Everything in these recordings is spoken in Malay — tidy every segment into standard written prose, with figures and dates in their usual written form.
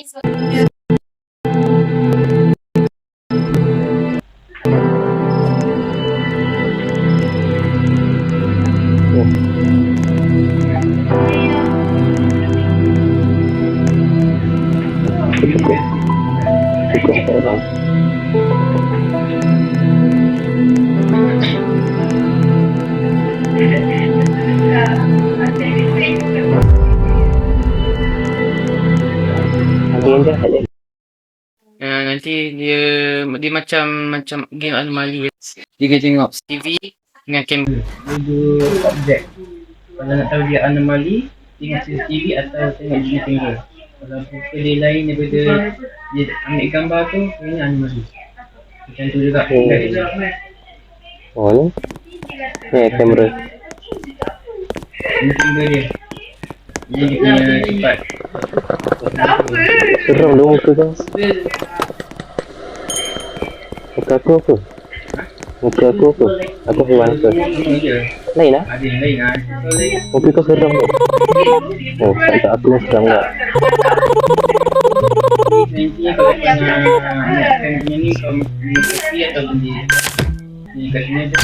Cukup orang. Nanti dia macam game anomali. Dia kena tengok TV dengan kamera. Dua objek. Kalau nak tahu dia anomali, tengok CCTV atau tengok dia kamera. Kalau buka dia lain daripada dia ambil gambar tu, ini anomali. Macam tu juga. Oh ni? Ni kamera. Ini kamera dia. Ini dia punya cepat. Seram dong muka kau. Muka aku apa? Muka aku apa? Aku hewan apa? Lain lah? Ada yang lain lah. Muka kau seram tu. Oh, tak aku yang seram tak? Nanti kalau nak punya ni kau mesti atau beli. Ni kat sini ada.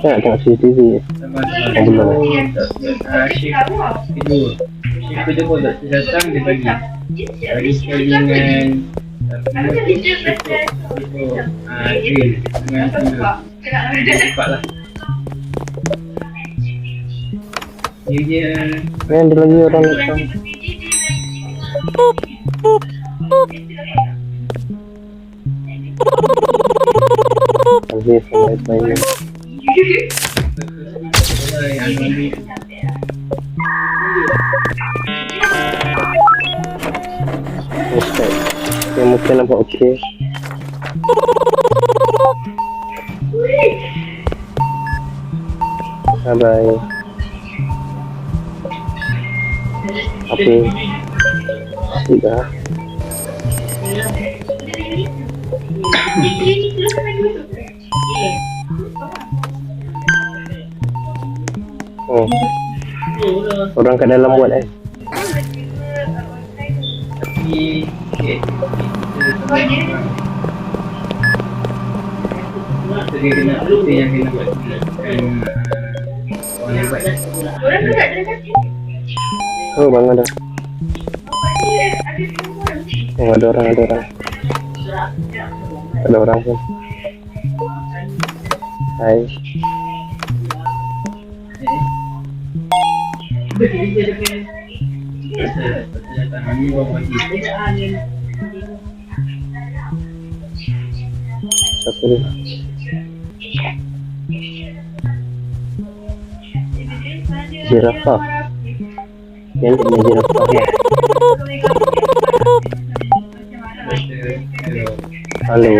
Tak tengok CCTV. Oh belum. Shift kedua. Shift kedua pun doktor datang dia bagi. Bagi sekali dengan drill dengan finger. Cepat lah. Dia Ada lagi orang datang. Aziz sampai main. Okay. Yang mungkin nampak okey. Bye bye. Okey. Sudah. Oh. Orang kat dalam buat Dia kena yang kena buat orang yang buat. Oh bang ada. Oh ada orang. Ada orang pun. Hai. Satu ni. Jirafah. Yang punya jirafah. Halo.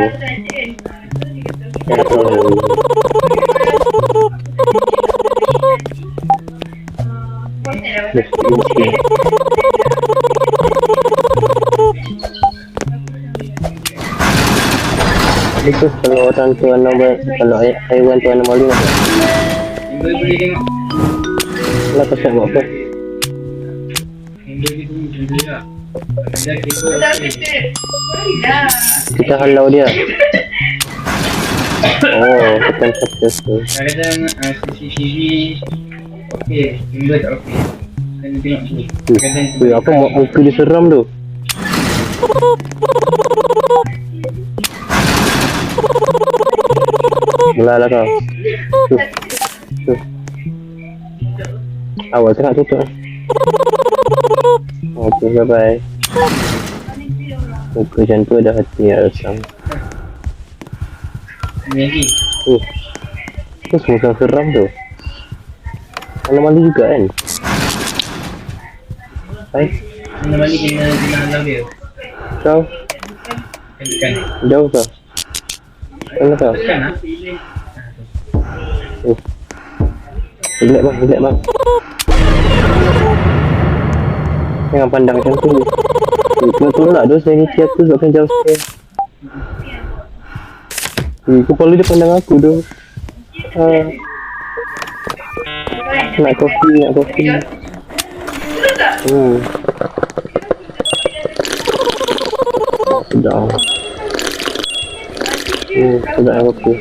Itu kalau orang tu kalau haiwan tu anomali nak. Boleh tengok. Lah pasal buat apa? Kita halau dia. Oh, tekan subscribe tu. Kadang CCTV okey, timber tak okey. Kena tengok tu. Apa muka dia seram tu? Belah kau. Tu. Awal tengah tutup. Okey, bye bye. Muka macam tu ada hati yang resam. Lagi. Tu semua seram tu. Anomali juga kan? Hai. Anomali kena halau dia. Kau? Tekan. Jauh kau? Mana kau? Tekan lah. Relax bang. Jangan pandang macam tu. Kena tolak tu sanity aku sebabkan jauh sikit. Kepala dia pandang aku tu. Nak kopi. Sedap. Sedap kopi.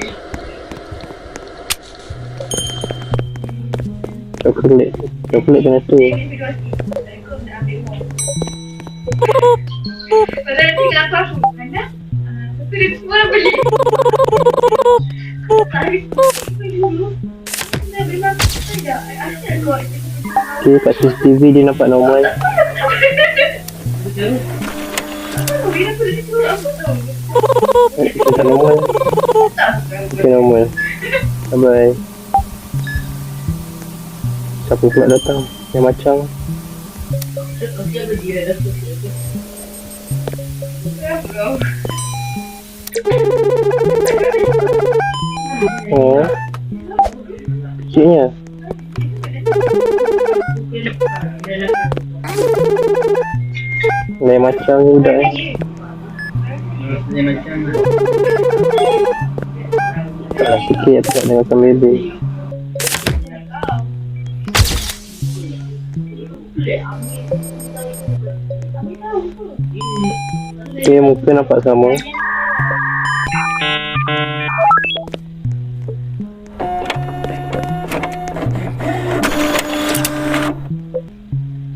Coklat dengan tu. Padahal tinggal aku mana? Tapi dia semua orang beli. Okay, kat CCTV dia nampak normal. Tak normal. Okay, normal. Bye-bye. Siapa pula datang? Yang macam oh, kecilnya. Lain macam ni budak ni. Lain macam Sikit tak dengan kamera. Okay, muka nampak sama.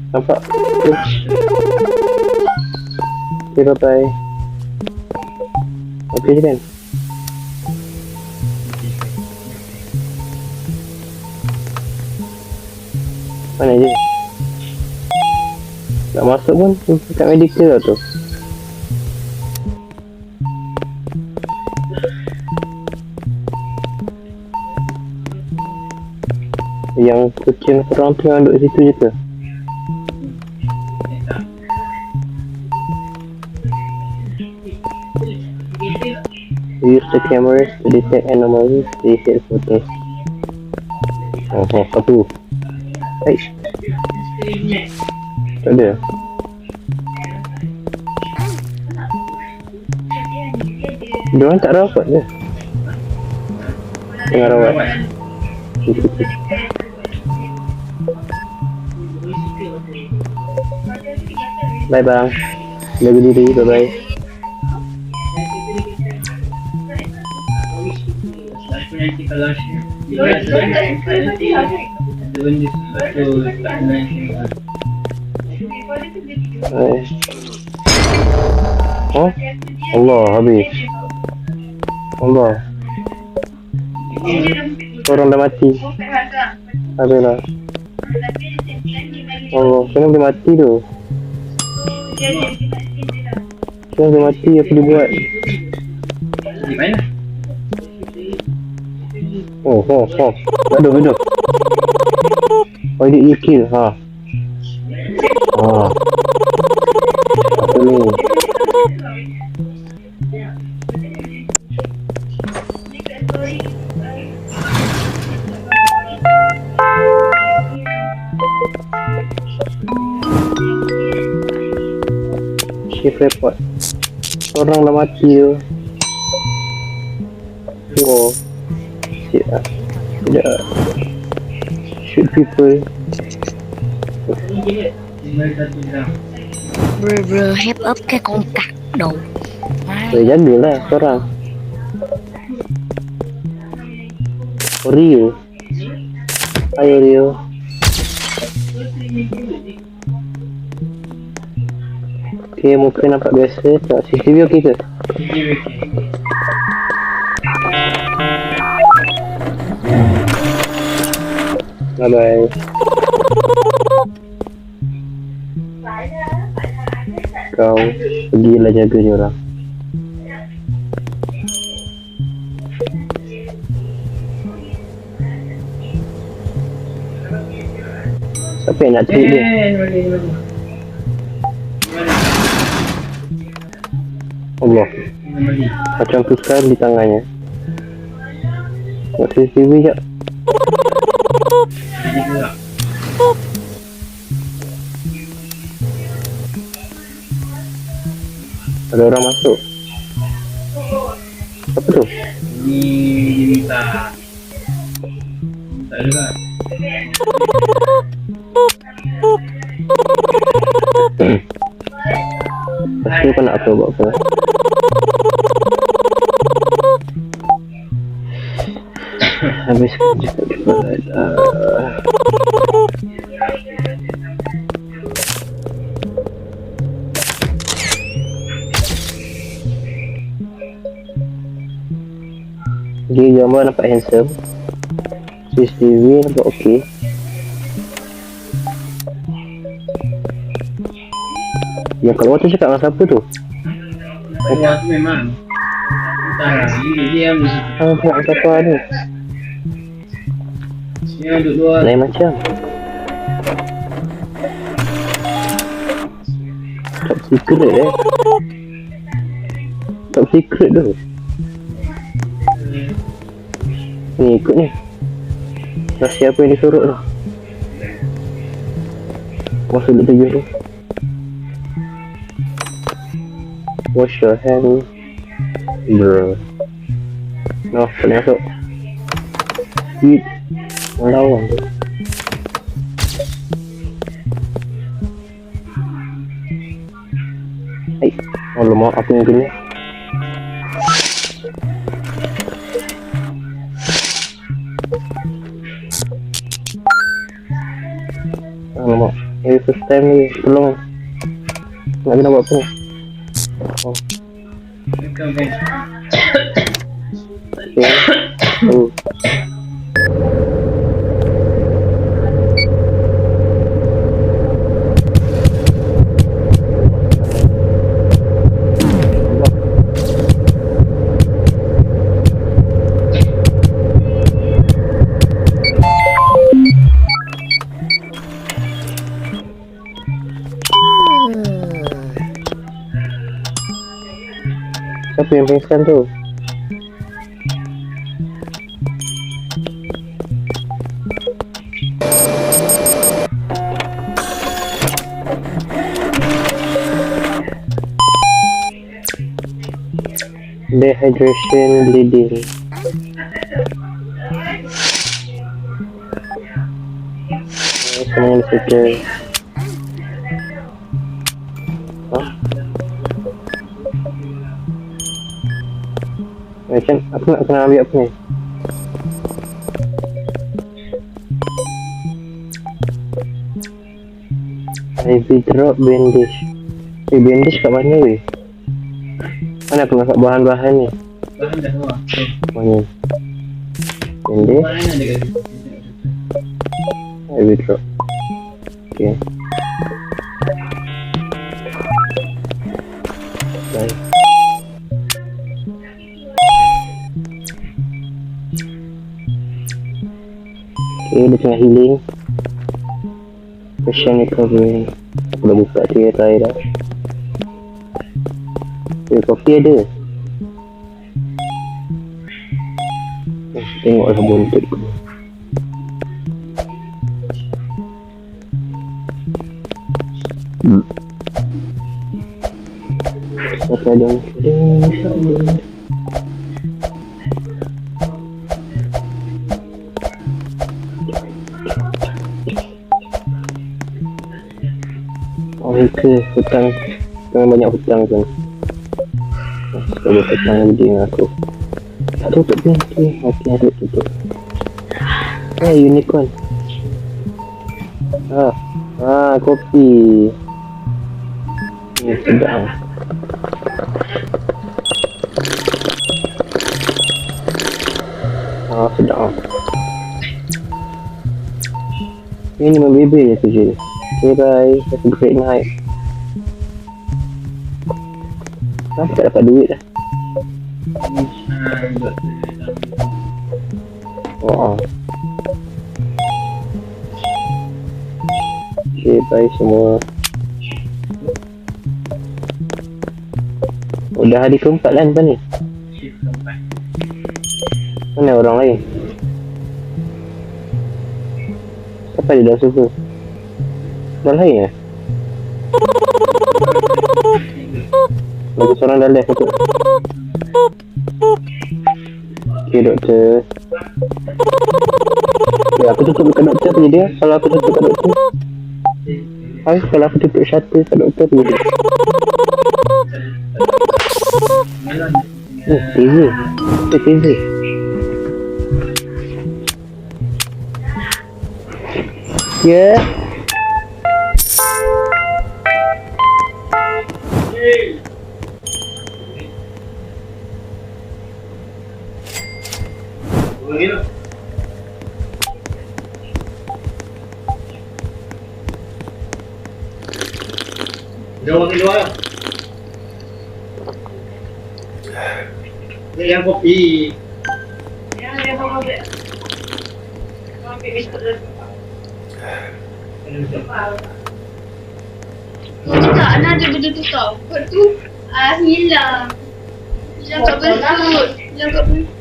Nampak? Okay, bye-bye. Okay je kan? Mana je? Nak masuk pun kat medical lah tu. Yang kucing orang tu yang duduk situ je ke? Use the cameras to detect anomalies. They hit photos. Satu. Tak ada. Diorang tak rawat je. Tengah rawat. Bye bang. Jaga diri. Bye bye. nanti kalau ada benda sesuatu tak nanti. Oh, Allah habis. Allah. Orang dah mati. Adalah. Allah, kenapa dia mati tu? Kenapa dia mati? Apa dia buat? Di mana? Oh. Hidup. Oh, dia kill. Ha. Apa ni? Shift report. Orang dah mati tu. Oh. Shit lah. Tidak. Shoot people. Bro, hep up cái con cặc đầu. Rồi jagalah korang. Rio. Ayo Rio. Okay, muka nampak biasa. Tak, CCTV okey ke? Bye bye. Kau pergilah jaga je orang. Siapa yang nak treat dia? Allah. Macam tu sekarang di tangannya. Tengok CCTV sekejap. Ada orang masuk. Apa tu? Ini dia minta. Tak ada lah. Lepas tu kau nak apa buat apa? Habis cepat-cepat. Dia gambar nampak handsome. CCTV nampak okey. Yang kat luar tu cakap dengan siapa tu? Luar tu memang. Tak, dia yang di situ. Ah, cakap dengan siapa ni? Dia duduk luar. Lain macam. Top secret Top secret tu. Ni ikut ni. Rahsia apa yang disorok tu? Masuk duduk tujuh tu. Wash your hand. Bro. No, tak boleh masuk. Eat. Melawang tu. Hai. Alamak, apa yang kena? Alamak, ini first time ni. Tolong. Nak kena buat apa ni? Oh. Bukan kan. Okay. Oh. Siapa yang pingsan tu? Dehydration, bleeding. Semuanya disettle. Macam aku nak kena ambil apa ni? IV drop bandage. Bandage kat mana weh? Mana aku masak bahan-bahan ni? Bahan dah keluar. Mana? Bandage, Bahan ada kat situ. IV drop. Okay. Baik. Okay, dia tengah healing. Patient recovery. Aku dah buka tirai dah. Okay, kopi ada. Tengok lah buntut aku. Apa ada? Oh, ke hutang. Jangan banyak hutang kan. Kalau hutang gede dengan aku. Tak tutup pintu. Okey, ada tutup. Unicorn. Kopi. Ni sedap. Sedap. Ini membebel je kerja. Okay, bye. Have a great night. Kenapa tak dapat duit lah? Oh. Okay, bye semua. Dah hari keempat lah ni. Shift keempat. Mana orang lain? Siapa dia dalam sofa? Orang lain ke? Lagu seorang dah left aku. Okay, doktor. Ya, aku tutup dekat doktor apa dia? Kalau aku tutup dekat doktor. Hai, kalau aku tutup shutter kat doktor apa dia? TV. TV. Ya. Jauh ke luar. Ni yang kopi. Ya, dia mau ambil. Mau ambil biskuit dulu. Tak, nak ada benda tu tau. Kot tu hilang. Hilang kat besut. Hilang kat besut.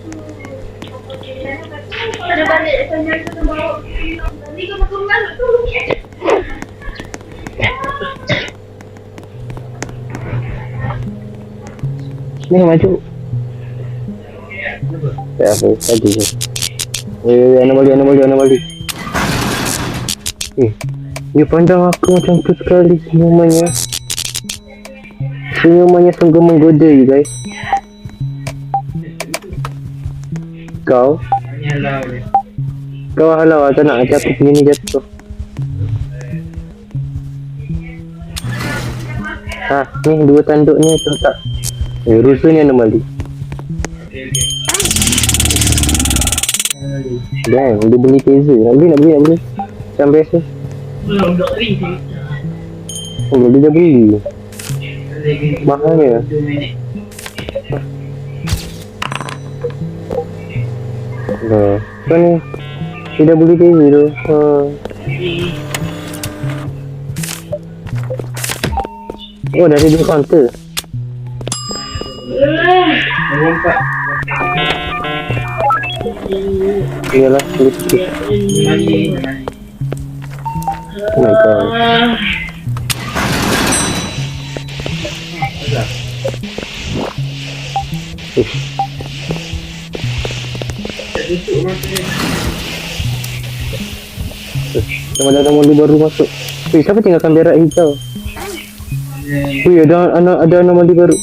Ada balik tanya kita bawa. Nanti kau makan malam tu. Ni maju. Ya, apa? Tadi je. Anomali. Dia pandang aku macam tu sekali senyumannya. Senyumannya sungguh menggoda, you guys. Kau halau tak nak jatuh begini jatuh. Ni dua tanduk ni tu tak. Rusuh ni anomali. Damn, dia beli taser. Nak beli. Macam biasa. Belum dok ring. Dia dah beli. Mahalnya. 2 minit. Apa ni? Dia dah beli taser tu. Oh, dah ada 2 counter. Lompat. Yalah, boleh sikit. Mani. Oh my god. Sama ada moli baru masuk. Siapa tinggalkan berak hijau? Ada anomali baru.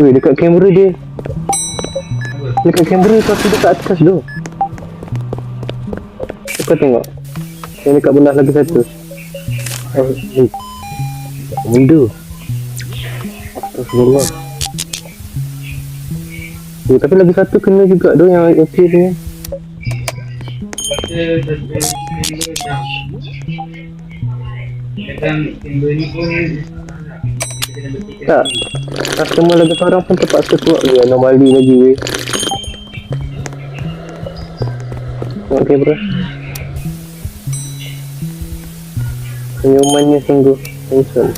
Dekat kamera dia. Dekat kamera tu dekat atas tu. Kau tengok. Yang dekat belah lagi satu. Benda. Astagfirullah. Tapi lagi satu kena juga tu yang AC ni. Tak. Customer lagi seorang pun terpaksa keluar dia anomali lagi weh. Okay bro. Senyumannya sungguh handsome.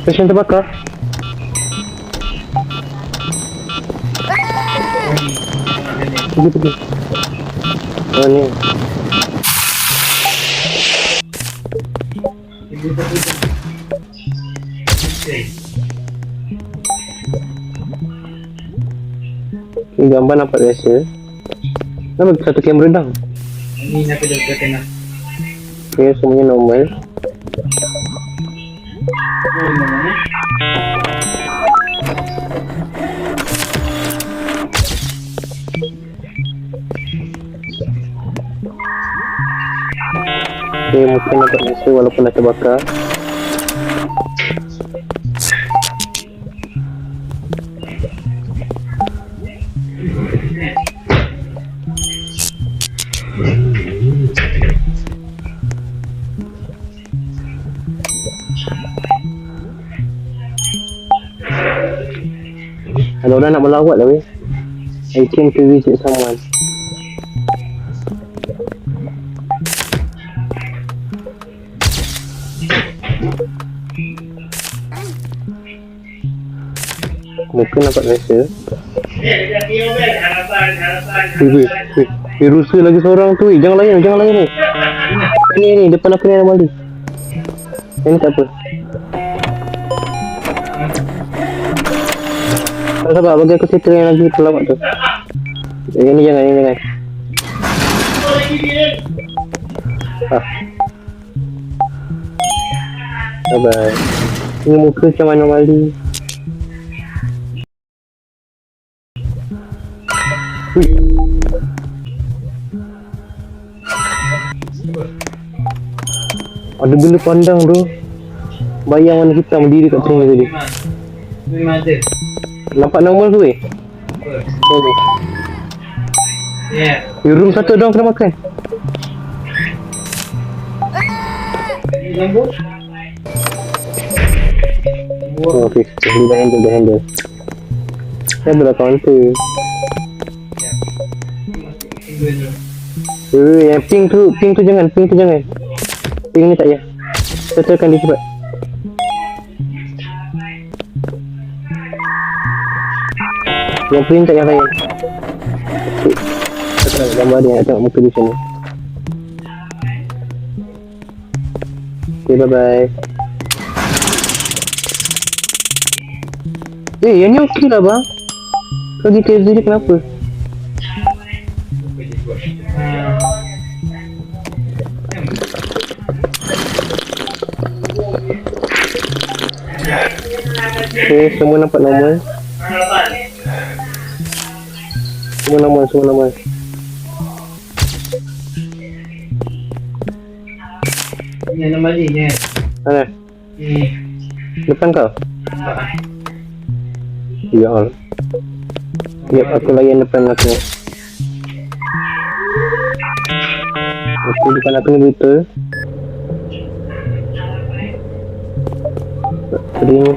Pasien terbakar. Pergi. Oh ni. Ini gambar nampak biasa. Nampak satu kamera dah. Ini nak kena tengah. Okay, semuanya normal. Okay, mungkin nampak biasa walaupun dah terbakar. Ada orang nak melawat lah weh. I came to visit someone. Muka nampak biasa. Rusuh lagi seorang tu. Jangan layan ni. Ni depan aku ni ada mali. Ini tak apa. Sabar, bagi aku cerita yang lagi pelawak tu. Ini jangan. Ah. Sabar. Ini muka macam anomali. Ui. Ada benda pandang tu. Bayang warna hitam berdiri kat telinga tadi. Memang ada. Nampak normal tu weh? Apa? Ya. Di room satu ada orang kena makan. Lampu. Oh, okay. Dia dah handle. Saya belah counter. Yang pink tu jangan. Pink ni tak payah. Settlekan dia cepat. Yang pink tak payah layan. Saya tengok gambar dia, nak tengok muka di sini. Okay, bye-bye. Yang ni okey lah bang. Kau detail dia kenapa? Okay, semua nampak normal. Semua normal. Ini anomali ni. Mana? Depan kau? Ya Allah. Biar aku layan depan aku. Okey, depan aku ni betul. Tadi ni.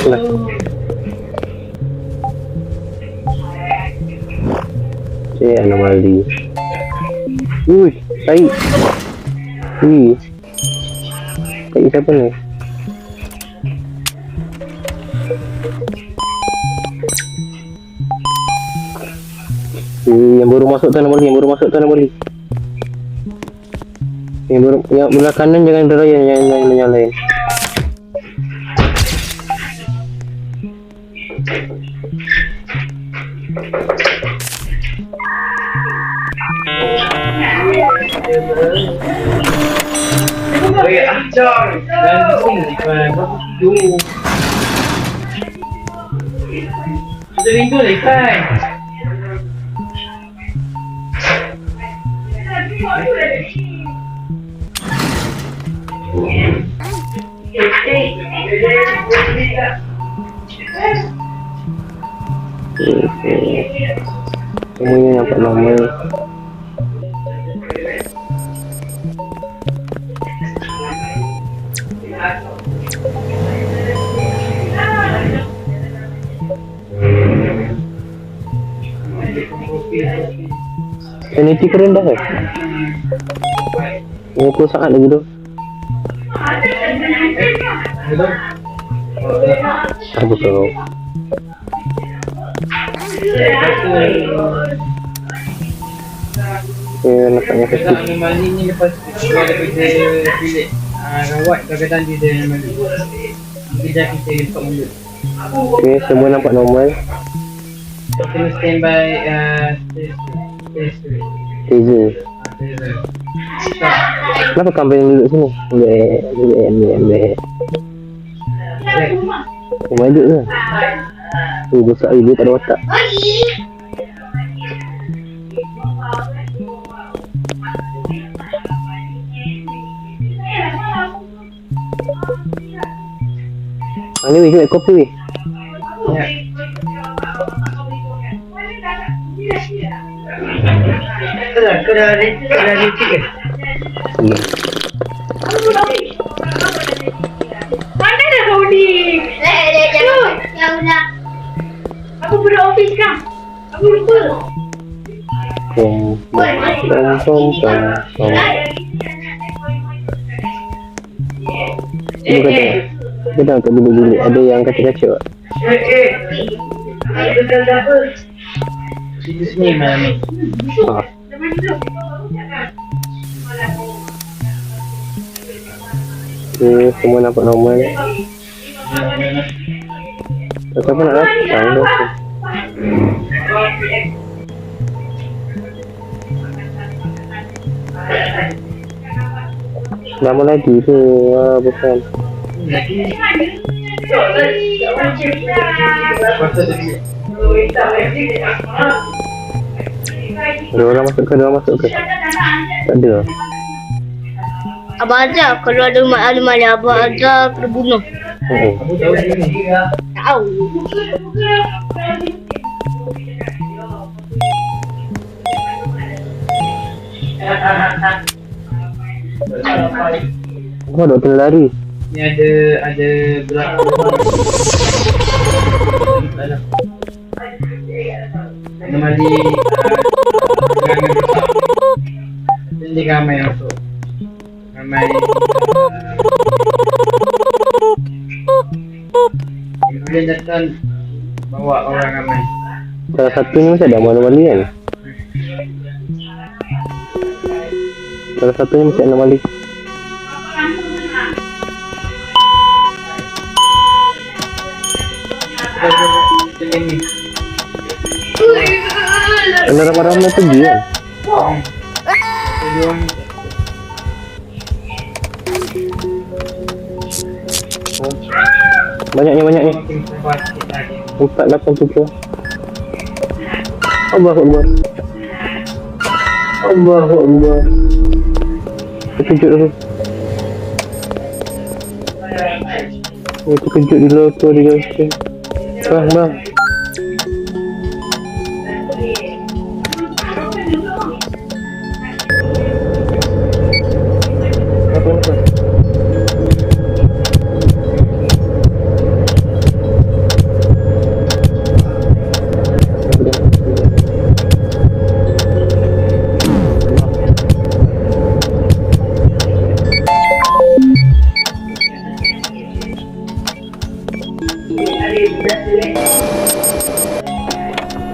Lah. Anomali. Ui, tai. Tai siapa ni? Yang baru masuk tu anomali. Yang belah kanan jangan derayan, yang lain. Ajar. Dan sini kan baru tidur. Sudah rindu lah ikan. Semuanya nampak normal. Sanity kau rendah kan? 50 saat lagi tu. Apa kau? Nampaknya festif. Anomali ni lepas keluar daripada bilik rawat, kadang-kadang dia ada anomali. Kita letak mulut. Okay, semua nampak normal. Kena standby Taser. Kenapa kambing duduk sini? Ambek. Rumah duduk ke? Besar dia tak ada watak. Ni weh, jual kopi weh. Kau dah retik ke? Mana dah kau ni? Jangan nak. Aku pergi office kan? Aku lupa. Pom. Dia dah kat bilik-bilik ada yang kacau-kacau. Situ sini malam ni. Okay, semua nampak normal. Tak apa nak datang tu. Lama lagi tu, bukan. Ada orang masuk ke? Tak ada. Abang Azhar, kalau ada malam-malam Abang Azhar kena bunuh. Tahu. Oh, doktor lari. Ni ada berapa anomali gerangan besar. Jadi ramai masuk. Ramai kemudian datang bawa orang ramai. Salah satunya mesti ada anomali kan? Salah satunya mesti anomali. Kalau ramai-ramai pergi kan? Banyaknya 4, 8, 7. Allahu Akbar. Allahu Akbar. Terkejut aku. Terkejut di luar tu dia. Bang. Apa?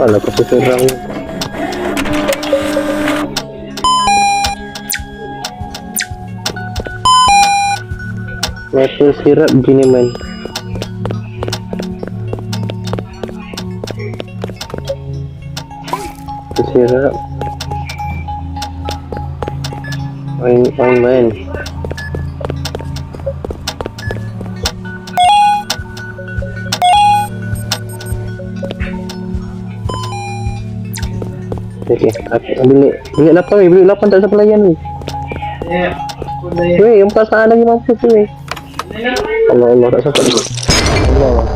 Alah, kau serang. Maple syrup gini man. Syrup. Ointment. Okay, bilik 8 weh, bilik 8 tak ada pelayan ni. Weh, 4 saat lagi mampus weh. Allah, tak sampai lagi. Allah.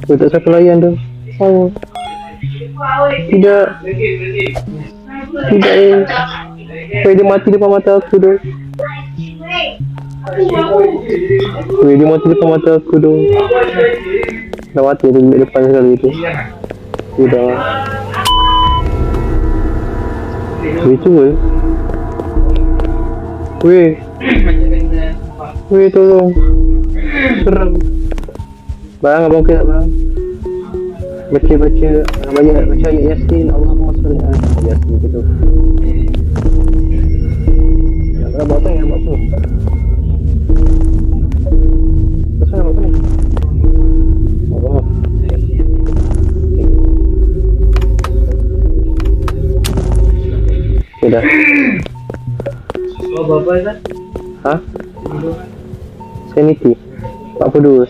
Weh, tak sampai pelayan tu. Oh. Tidak weh, dia mati depan mata aku tu. Weh, dia mati depan mata aku tu. Dah mati tu bilik depan sekali tu. Sudah. Weh, cuba. Weh, tolong. Seram. Bang, abang okey tak bang? Baca ayat Yasin. Allahumma salli ala Yasin gitu. Ya, kalau bawa yang bawa tu. Pasal apa ni? Allah. Sudah. Oh, berapa dah? Ha? Sanity 42.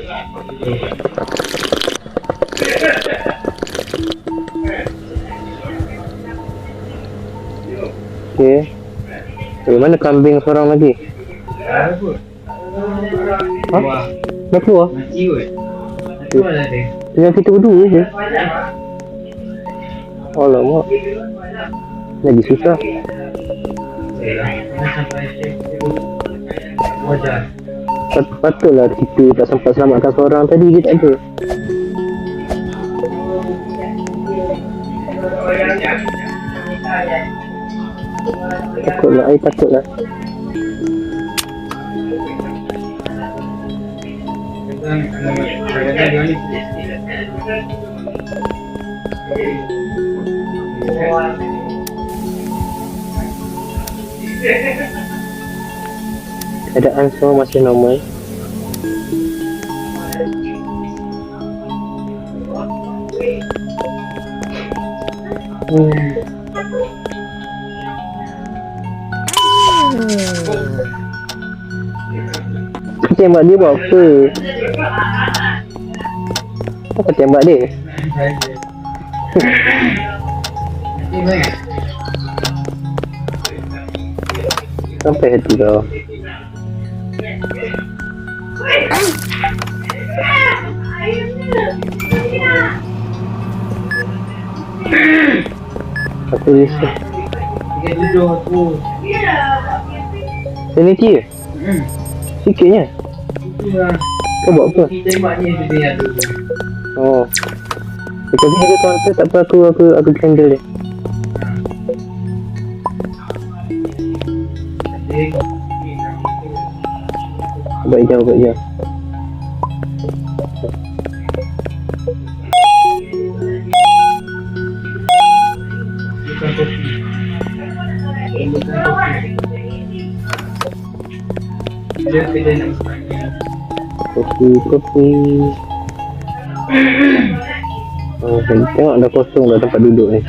Okay. Mana kambing seorang lagi? Ha? Dah keluar? Mati weh. Keluar dah dia. Tinggal kita berdua je. Alamak. Lagi susah. Wajar. Patutlah kita tak sempat selamatkan seorang tadi, dia tak ada. Takutlah. Keadaan semua masih normal. Kau tembak dia buat apa? Apa tembak dia? Sampai hati kau. Aku risau. Dia duduk aku. Sanity ke? Sikitnya. Itulah. Kau buat apa? Kita tembak dia dia ada. Oh. Kalau dia ada kawan tu, tak apa, aku handle dia. Buat jauh. Bukan kopi. Bukan kopi. Dia kedai nak makan. Kopi. Oh, saya tengok dah kosong dah tempat duduk ni.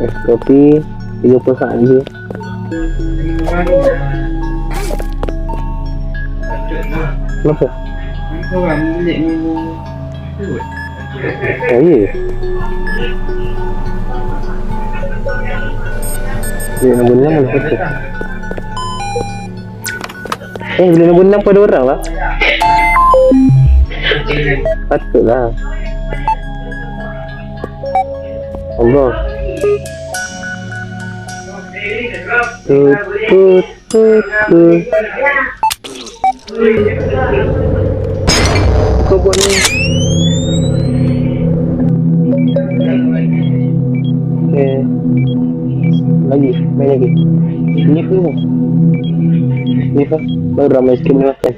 Es kopi 30 saat je. Kenapa? Kau orang bilik minum. Oh ya. Bilik nombor 6 mana satu? Bilik nombor 6 pada orang lah. Patutlah. Allah. Tut. Kau buat ni. Main lagi. Lift ni. Lift lah. Baru ramai sikit boleh makan.